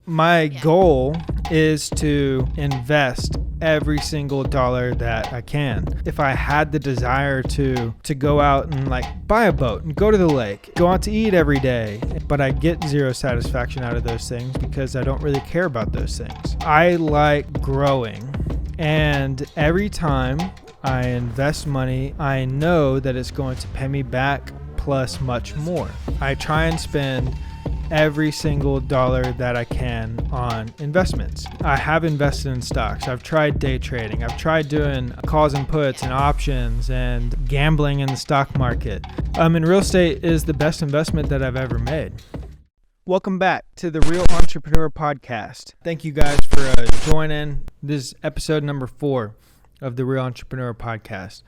My goal is to invest every single dollar that I can. If I had the desire to go out and buy a boat and go to the lake, go out to eat every day, but I get zero satisfaction out of those things because I don't really care about those things. I like growing, and every time I invest money, I know that it's going to pay me back plus much more. I try and spend every single dollar that I can on investments. I have invested in stocks. I've tried day trading. I've tried doing calls and puts and options and gambling in the stock market. And real estate is the best investment that I've ever made. Welcome back to the Real Entrepreneur Podcast. Thank you guys for joining. This is episode number 4 of the Real Entrepreneur Podcast.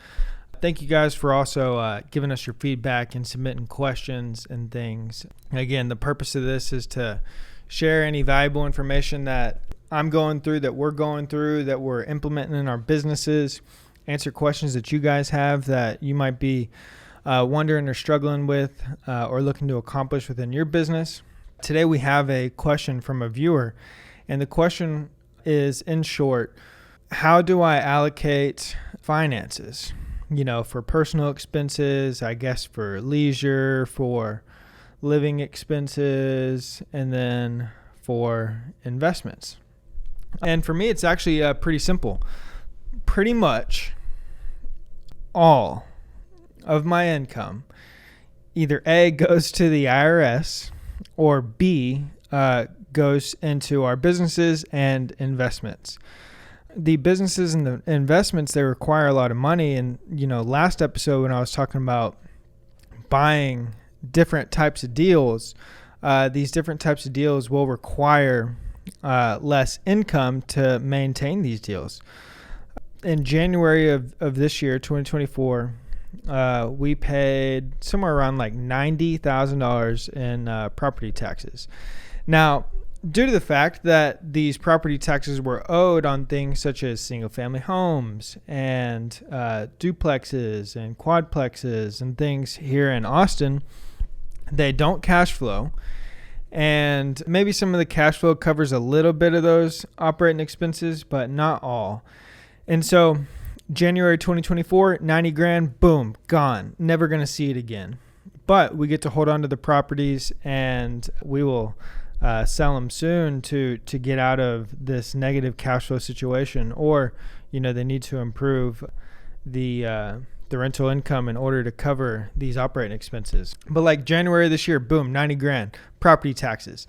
Thank you guys for also giving us your feedback and submitting questions and things. Again, the purpose of this is to share any valuable information that I'm going through, that we're going through, that we're implementing in our businesses, answer questions that you guys have that you might be wondering or struggling with or looking to accomplish within your business. Today we have a question from a viewer, and the question is, in short, how do I allocate finances? For personal expenses, I guess for leisure, for living expenses, and then for investments. And for me, it's actually pretty simple. Pretty much all of my income either A, goes to the IRS, or B, goes into our businesses and investments. The businesses and the investments, they require a lot of money. And, last episode when I was talking about buying different types of deals, these different types of deals will require less income to maintain these deals. In January of this year, 2024, we paid somewhere around $90,000 in property taxes. Now, due to the fact that these property taxes were owed on things such as single-family homes and duplexes and quadplexes and things here in Austin, they don't cash flow. And maybe some of the cash flow covers a little bit of those operating expenses, but not all. And so January 2024, 90 grand, boom, gone. Never going to see it again. But we get to hold on to the properties, and we will sell them soon to get out of this negative cash flow situation, or they need to improve the rental income in order to cover these operating expenses. But January this year, boom, 90 grand, property taxes.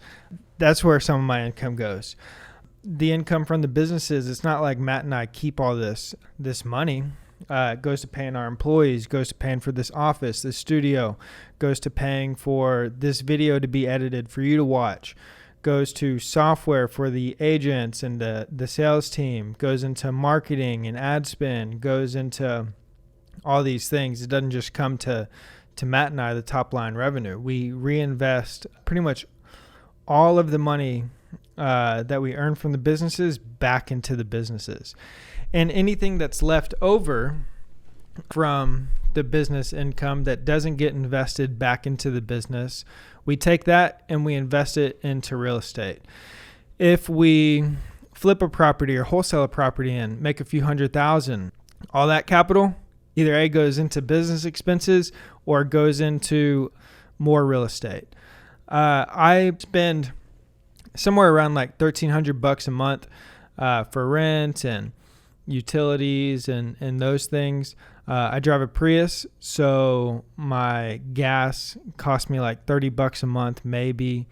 That's where some of my income goes. The income from the businesses, it's not like Matt and I keep all this money. It goes to paying our employees, goes to paying for this office, this studio, goes to paying for this video to be edited for you to watch, goes to software for the agents and the sales team, goes into marketing and ad spend, goes into all these things. It doesn't just come to Matt and I, the top line revenue. We reinvest pretty much all of the money that we earn from the businesses back into the businesses. And anything that's left over from the business income that doesn't get invested back into the business, we take that and we invest it into real estate. If we flip a property or wholesale a property and make a few $100,000, all that capital either A, goes into business expenses or goes into more real estate. I spend somewhere around $1,300 a month for rent and utilities and those things. I drive a Prius, so my gas costs me $30 a month, maybe.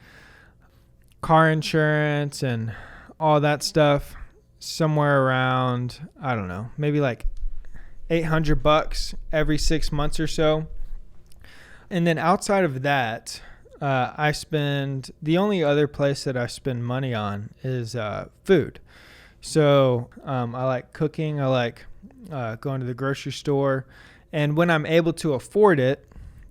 Car insurance and all that stuff, somewhere around, I don't know, maybe $800 every 6 months or so. And then outside of that, I spend, the only other place that I spend money on is food. So I like cooking. I like going to the grocery store. And when I'm able to afford it,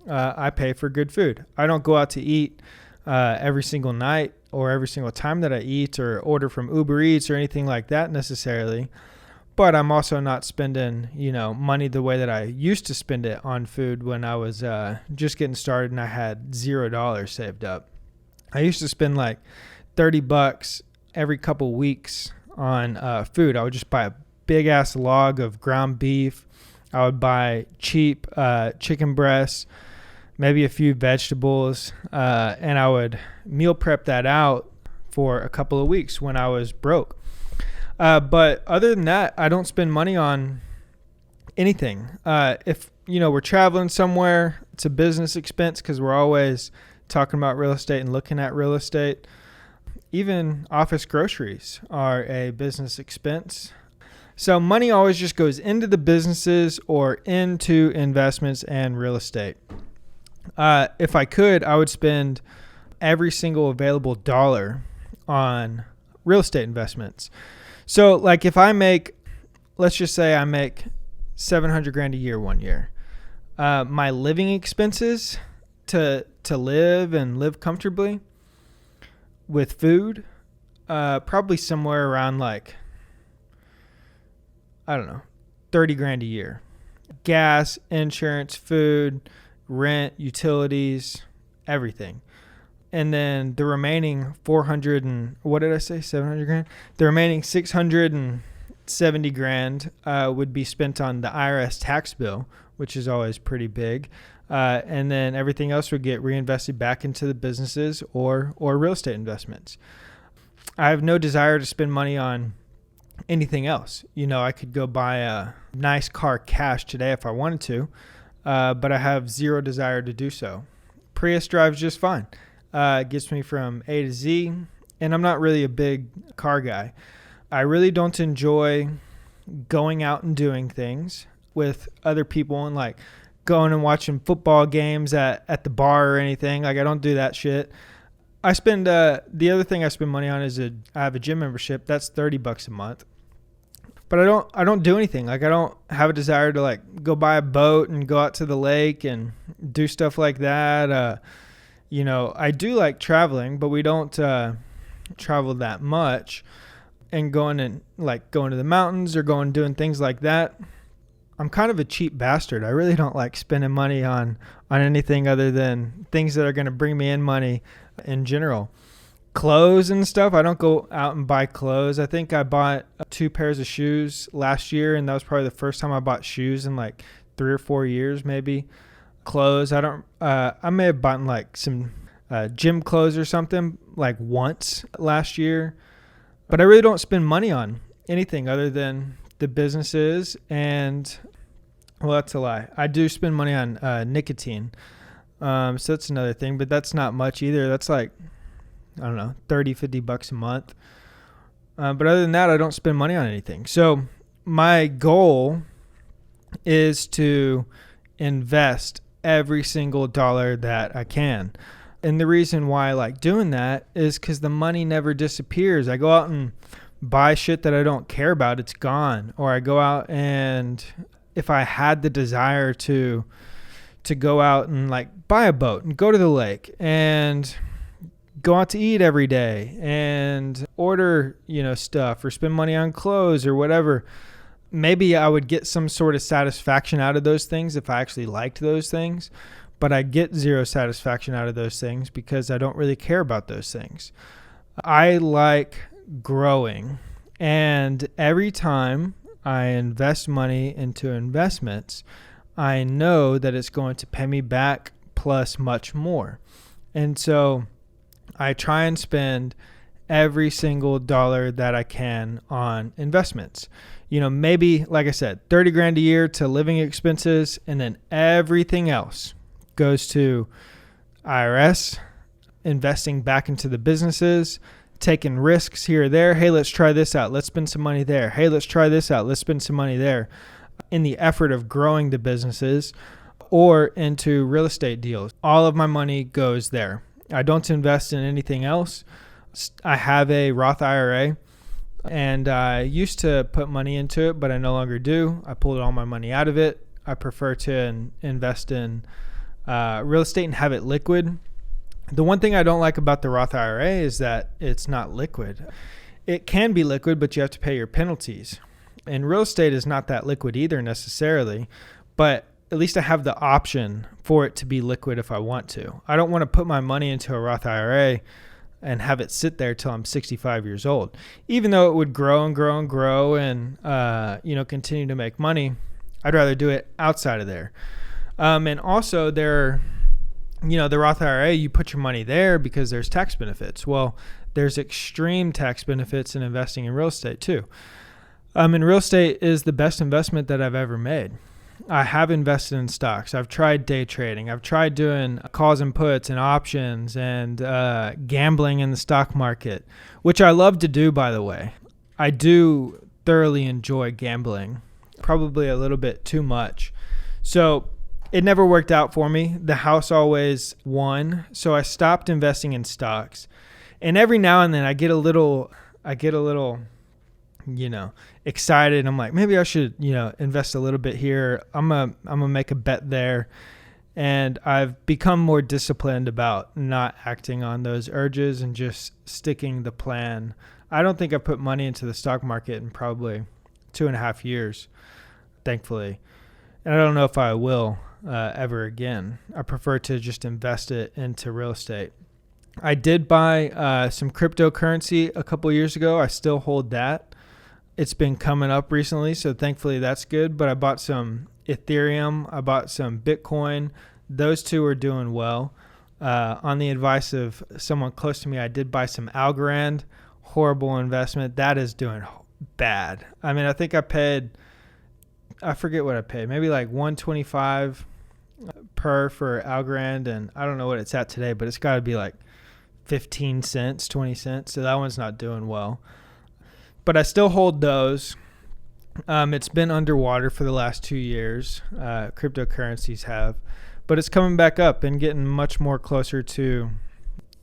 I pay for good food. I don't go out to eat every single night or every single time that I eat or order from Uber Eats or anything like that necessarily. But I'm also not spending, money the way that I used to spend it on food when I was just getting started and I had $0 saved up. I used to spend $30 every couple weeks on food. I would just buy a big ass log of ground beef. I would buy cheap chicken breasts, maybe a few vegetables, and I would meal prep that out for a couple of weeks when I was broke. But other than that, I don't spend money on anything. If we're traveling somewhere, it's a business expense because we're always talking about real estate and looking at real estate. Even office groceries are a business expense. So money always just goes into the businesses or into investments and real estate. If I could, I would spend every single available dollar on real estate investments. So like if I make, let's just say I make $700,000 a year one year, my living expenses to live and live comfortably with food, probably somewhere around like, I don't know, $30,000 a year. Gas, insurance, food, rent, utilities, everything. And then the remaining 400 and what did I say? $700,000. The remaining $670,000 would be spent on the IRS tax bill, which is always pretty big. And then everything else would get reinvested back into the businesses or real estate investments. I have no desire to spend money on anything else. I could go buy a nice car cash today if I wanted to, but I have zero desire to do so. Prius drives just fine. It gets me from A to Z, and I'm not really a big car guy. I really don't enjoy going out and doing things with other people and like going and watching football games at the bar or anything. Like I don't do that shit. I spend the other thing I spend money on is I have a gym membership. That's $30 a month. But I don't do anything. Like I don't have a desire to like go buy a boat and go out to the lake and do stuff like that. I do like traveling, but we don't travel that much. And going to the mountains or doing things like that. I'm kind of a cheap bastard. I really don't like spending money on anything other than things that are going to bring me in money in general. Clothes and stuff, I don't go out and buy clothes. I think I bought 2 pairs of shoes last year, and that was probably the first time I bought shoes in like 3 or 4 years maybe. Clothes, I may have bought like some gym clothes or something like once last year. But I really don't spend money on anything other than the businesses and, well, that's a lie. I do spend money on nicotine. So that's another thing, but that's not much either. That's like, I don't know, $30-$50 a month. But other than that, I don't spend money on anything. So my goal is to invest every single dollar that I can. And the reason why I like doing that is because the money never disappears. I go out and buy shit that I don't care about. It's gone. Or I go out and if I had the desire to go out and like buy a boat and go to the lake and go out to eat every day and order, stuff or spend money on clothes or whatever, maybe I would get some sort of satisfaction out of those things if I actually liked those things. But I get zero satisfaction out of those things because I don't really care about those things. I like growing. And every time I invest money into investments, I know that it's going to pay me back plus much more. And so I try and spend every single dollar that I can on investments. Maybe, like I said, $30,000 a year to living expenses, and then everything else goes to IRS, investing back into the businesses, taking risks here or there. Hey, let's try this out. Let's spend some money there. Hey, let's try this out. Let's spend some money there in the effort of growing the businesses or into real estate deals. All of my money goes there. I don't invest in anything else. I have a Roth IRA and I used to put money into it, but I no longer do. I pulled all my money out of it. I prefer to invest in real estate and have it liquid. The one thing I don't like about the Roth IRA is that it's not liquid. It can be liquid, but you have to pay your penalties. And real estate is not that liquid either necessarily, but at least I have the option for it to be liquid if I want to. I don't want to put my money into a Roth IRA and have it sit there till I'm 65 years old. Even though it would grow and grow and grow and, continue to make money, I'd rather do it outside of there. And also the Roth IRA, you put your money there because there's tax benefits. Well, there's extreme tax benefits in investing in real estate too. And real estate is the best investment that I've ever made. I have invested in stocks. I've tried day trading. I've tried doing calls and puts and options and gambling in the stock market, which I love to do, by the way. I do thoroughly enjoy gambling, probably a little bit too much. So it never worked out for me. The house always won. So I stopped investing in stocks. And every now and then I get a little excited. I'm like, maybe I should, invest a little bit here. I'm gonna make a bet there. And I've become more disciplined about not acting on those urges and just sticking the plan. I don't think I put money into the stock market in probably 2.5 years, thankfully. And I don't know if I will ever again. I prefer to just invest it into real estate. I did buy some cryptocurrency a couple years ago. I still hold that. It's been coming up recently, so thankfully that's good. But I bought some Ethereum. I bought some Bitcoin. Those two are doing well. On the advice of someone close to me, I did buy some Algorand. Horrible investment. That is doing bad. I mean, I think I forget what I paid. Maybe like $125 per for Algorand, and I don't know what it's at today, but it's got to be like 15 cents, 20 cents. So that one's not doing well. But I still hold those. It's been underwater for the last 2 years. Cryptocurrencies have. But it's coming back up and getting much more closer to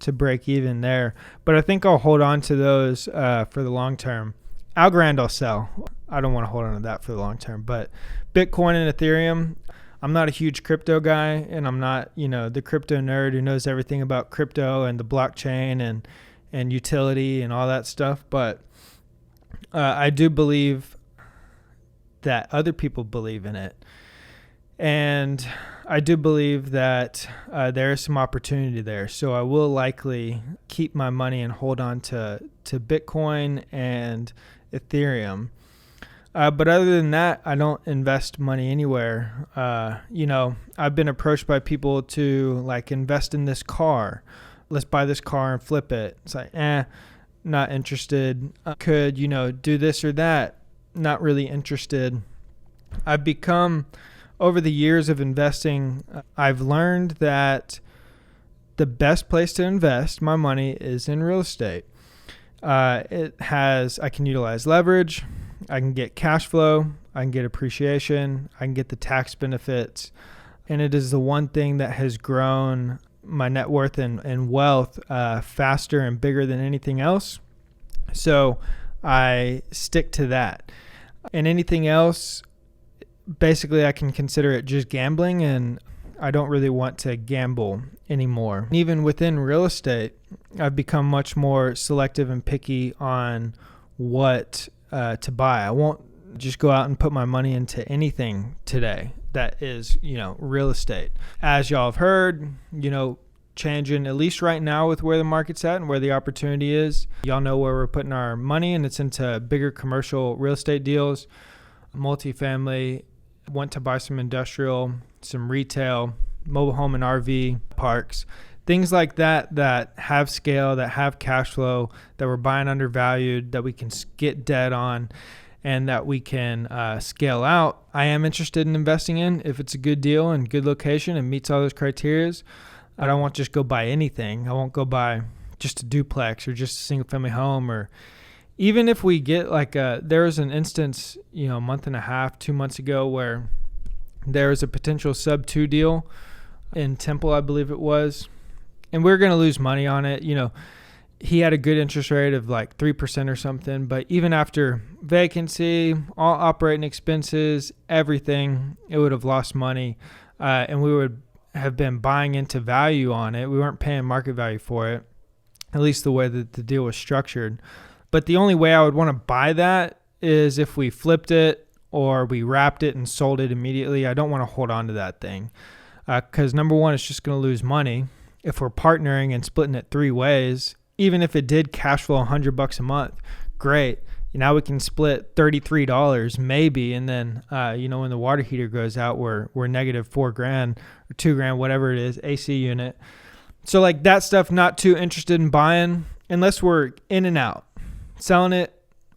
break even there. But I think I'll hold on to those for the long term. Algorand I'll sell. I don't want to hold on to that for the long term. But Bitcoin and Ethereum, I'm not a huge crypto guy, and I'm not, the crypto nerd who knows everything about crypto and the blockchain and utility and all that stuff. But I do believe that other people believe in it. And I do believe that there is some opportunity there. So I will likely keep my money and hold on to Bitcoin and Ethereum. But other than that, I don't invest money anywhere. I've been approached by people to like invest in this car. Let's buy this car and flip it. It's like, not interested. Could, do this or that. Not really interested. I've become, over the years of investing, I've learned that the best place to invest my money is in real estate. I can utilize leverage. I can get cash flow. I can get appreciation. I can get the tax benefits. And it is the one thing that has grown my net worth and wealth faster and bigger than anything else. So I stick to that. And anything else, basically I can consider it just gambling, and I don't really want to gamble anymore. Even within real estate, I've become much more selective and picky on what to buy. I won't just go out and put my money into anything today that is, real estate. As y'all have heard, changing, at least right now with where the market's at and where the opportunity is. Y'all know where we're putting our money, and it's into bigger commercial real estate deals, multifamily, want to buy some industrial, some retail, mobile home and RV parks, things like that have scale, that have cash flow, that we're buying undervalued, that we can get debt on, and that we can scale out. I am interested in investing in if it's a good deal and good location and meets all those criteria. I don't want to just go buy anything. I won't go buy just a duplex or just a single family home, or even if we get there was an instance, a month and a half, 2 months ago, where there was a potential sub 2 deal in Temple, I believe it was, and we were going to lose money on it. He had a good interest rate of like 3% or something, but even after vacancy, all operating expenses, everything, it would have lost money, and we would have been buying into value on it. We weren't paying market value for it, at least the way that the deal was structured. But the only way I would want to buy that is if we flipped it or we wrapped it and sold it immediately. I don't want to hold on to that thing because number one, it's just going to lose money. If we're partnering and splitting it 3 ways, even if it did cash flow $100 a month, great. Now we can split $33 maybe. And then, when the water heater goes out, we're negative $4,000 or $2,000, whatever it is, AC unit. So like that stuff, not too interested in buying unless we're in and out, selling it,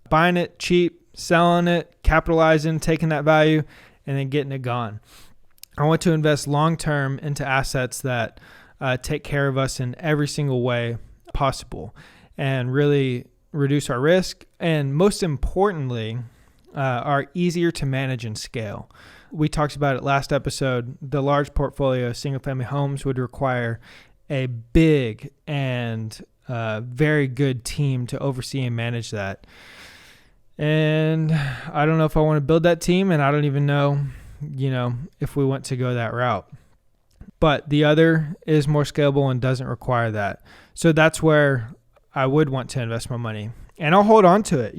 buying it cheap, selling it, capitalizing, taking that value, and then getting it gone. I want to invest long-term into assets that take care of us in every single way possible and really reduce our risk. And most importantly, are easier to manage and scale. We talked about it last episode. The large portfolio of single-family homes would require a big and very good team to oversee and manage that. And I don't know if I want to build that team, and I don't even know, if we want to go that route. But the other is more scalable and doesn't require that. So that's where I would want to invest my money. And I'll hold on to it,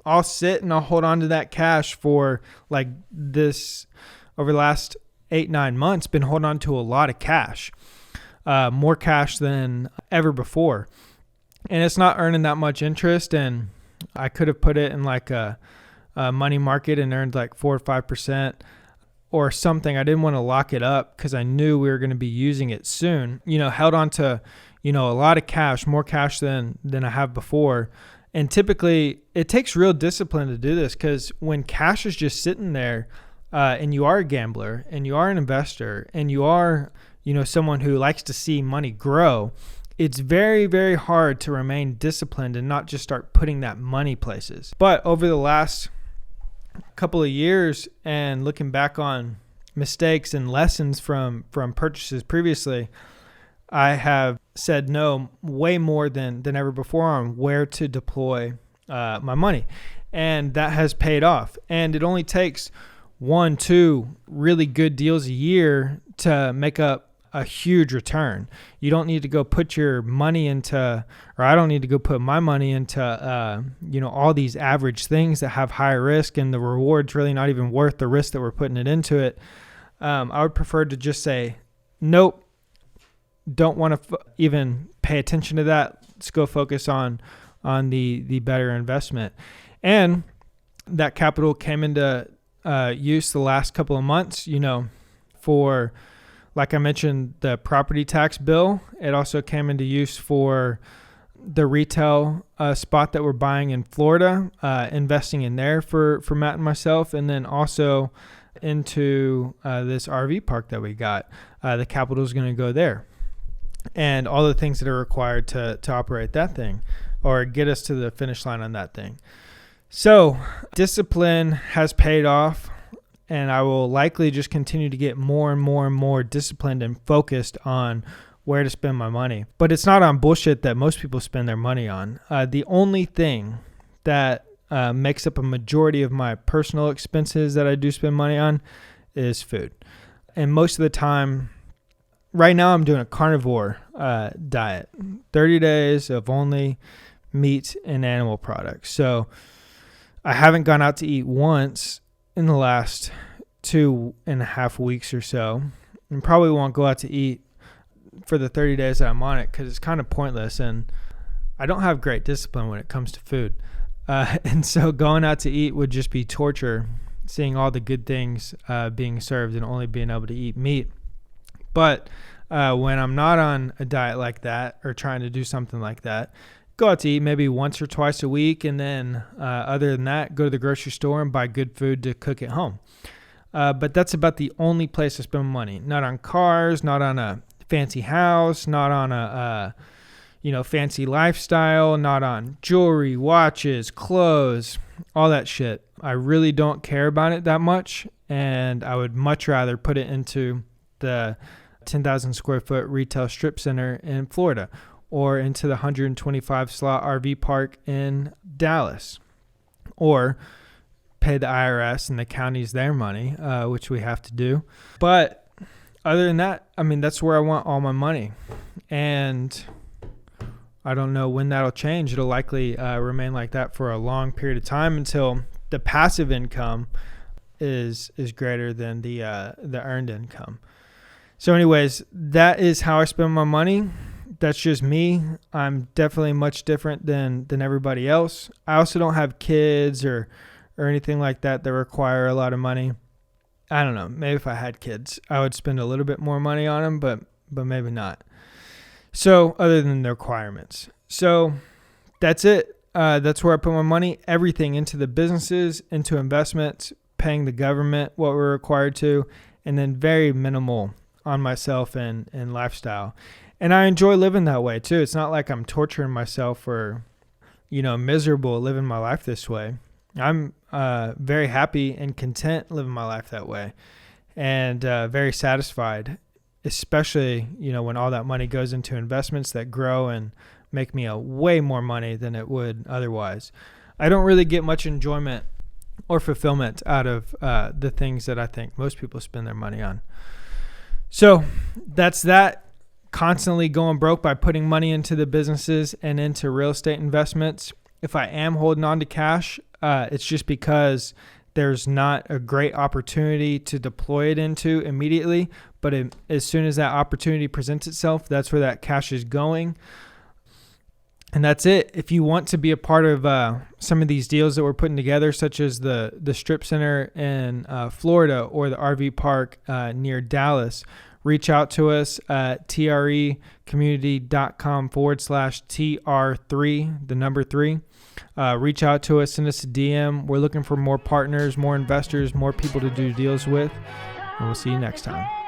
I'll sit and I'll hold on to that cash for like this over the last 8-9 months, been holding on to a lot of cash. More cash than ever before. And it's not earning that much interest. And I could have put it in like a money market and earned like 4 or 5% or something. I didn't want to lock it up because I knew we were going to be using it soon. Held on to, a lot of cash, more cash than I have before. And typically it takes real discipline to do this because when cash is just sitting there and you are a gambler and you are an investor and you are someone who likes to see money grow, it's very, very hard to remain disciplined and not just start putting that money places. But over the last couple of years and looking back on mistakes and lessons from purchases previously, I have said no way more than ever before on where to deploy my money. And that has paid off. And it only takes 1-2 really good deals a year to make up a huge return. You don't need to go put your money into, or I don't need to go put my money into, all these average things that have higher risk and the reward's really not even worth the risk that we're putting it into it. I would prefer to just say, nope, don't want to even pay attention to that. Let's go focus on the better investment. And that capital came into use the last couple of months, for, like I mentioned, the property tax bill. It also came into use for the retail spot that we're buying in Florida, investing in there for Matt and myself, and then also into this RV park that we got. The capital is going to go there. And all the things that are required to operate that thing or get us to the finish line on that thing. So discipline has paid off. And I will likely just continue to get more and more and more disciplined and focused on where to spend my money. But it's not on bullshit that most people spend their money on. The only thing that makes up a majority of my personal expenses that I do spend money on is food. And most of the time, right now I'm doing a carnivore diet. 30 days of only meat and animal products. So I haven't gone out to eat once in the last 2.5 weeks or so, and probably won't go out to eat for the 30 days that I'm on it because it's kind of pointless and I don't have great discipline when it comes to food. And so going out to eat would just be torture, seeing all the good things being served and only being able to eat meat. But when I'm not on a diet like that or trying to do something like that, go out to eat maybe once or twice a week, and then other than that, go to the grocery store and buy good food to cook at home. But that's about the only place I spend money. Not on cars, not on a fancy house, not on a fancy lifestyle, not on jewelry, watches, clothes, all that shit. I really don't care about it that much, and I would much rather put it into the 10,000 square foot retail strip center in Florida, or into the 125 slot RV park in Dallas, or pay the IRS and the counties their money, which we have to do. But other than that, that's where I want all my money. And I don't know when that'll change. It'll likely remain like that for a long period of time until the passive income is greater than the earned income. So anyways, that is how I spend my money. that's just me. I'm definitely much different than everybody else. I also don't have kids or anything like that require a lot of money. I don't know. Maybe if I had kids, I would spend a little bit more money on them, but maybe not. So other than the requirements. So that's it. That's where I put my money, everything into the businesses, into investments, paying the government what we're required to, and then very minimal on myself and lifestyle. And I enjoy living that way too. It's not like I'm torturing myself or, miserable living my life this way. I'm very happy and content living my life that way, and very satisfied, especially, when all that money goes into investments that grow and make me a way more money than it would otherwise. I don't really get much enjoyment or fulfillment out of the things that I think most people spend their money on. So that's that. Constantly going broke by putting money into the businesses and into real estate investments. If I am holding on to cash, it's just because there's not a great opportunity to deploy it into immediately. But as soon as that opportunity presents itself, that's where that cash is going. And that's it. If you want to be a part of some of these deals that we're putting together, such as the strip center in Florida or the RV park near Dallas, reach out to us at trecommunity.com/TR3, the number 3. Reach out to us, send us a DM. We're looking for more partners, more investors, more people to do deals with. And we'll see you next time.